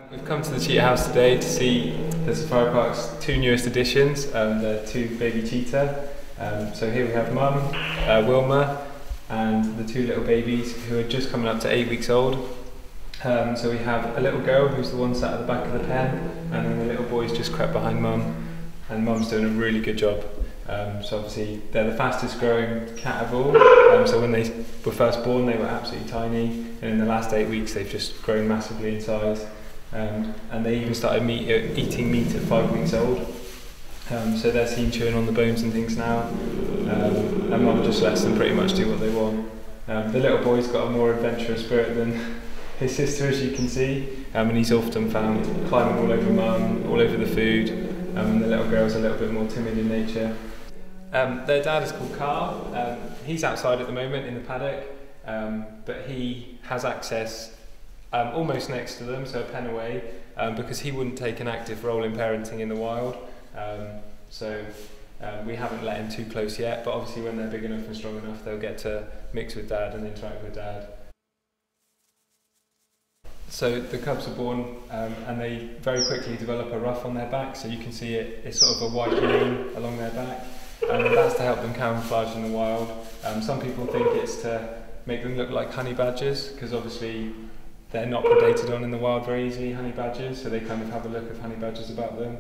We've come to the Cheetah house today to see the Safari Park's two newest additions, the two baby cheetah. So here we have Mum, Wilma, and the two little babies who are just coming up to 8 weeks old. So we have a little girl who's the one sat at the back of the pen, and then the little boy's just crept behind Mum, and Mum's doing a really good job. So obviously they're the fastest growing cat of all. So when they were first born they were absolutely tiny, and in the last 8 weeks they've just grown massively in size. And they even started eating meat at 5 weeks old. So they're seen chewing on the bones and things now, and Mum just lets them pretty much do what they want. The little boy's got a more adventurous spirit than his sister, as you can see, and he's often found climbing all over Mum, all over the food, and the little girl's a little bit more timid in nature. Their dad is called Carl. He's outside at the moment in the paddock, but he has access almost next to them, so a pen away, because he wouldn't take an active role in parenting in the wild. We haven't let him too close yet, but obviously when they're big enough and strong enough they'll get to mix with Dad and interact with Dad. So the cubs are born and they very quickly develop a ruff on their back, so you can see it's sort of a white mane along their back, and that's to help them camouflage in the wild. Some people think it's to make them look like honey badgers, because obviously they're not predated on in the wild very easily, honey badgers, so they kind of have a look of honey badgers about them,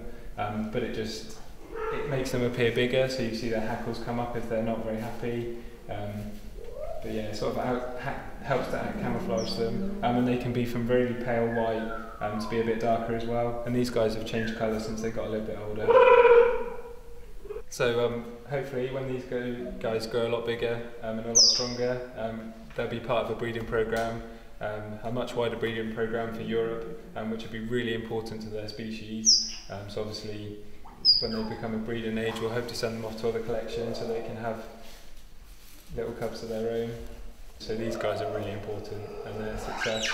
but it makes them appear bigger, so you see their hackles come up if they're not very happy. But yeah, it sort of helps to camouflage them, and they can be from very pale white to be a bit darker as well, and these guys have changed colour since they got a little bit older. So hopefully when these guys grow a lot bigger and a lot stronger, they'll be part of a breeding programme, a much wider breeding programme for Europe, which would be really important to their species. So obviously when they become a breeding age we'll hope to send them off to other collections so they can have little cubs of their own. So these guys are really important and their success.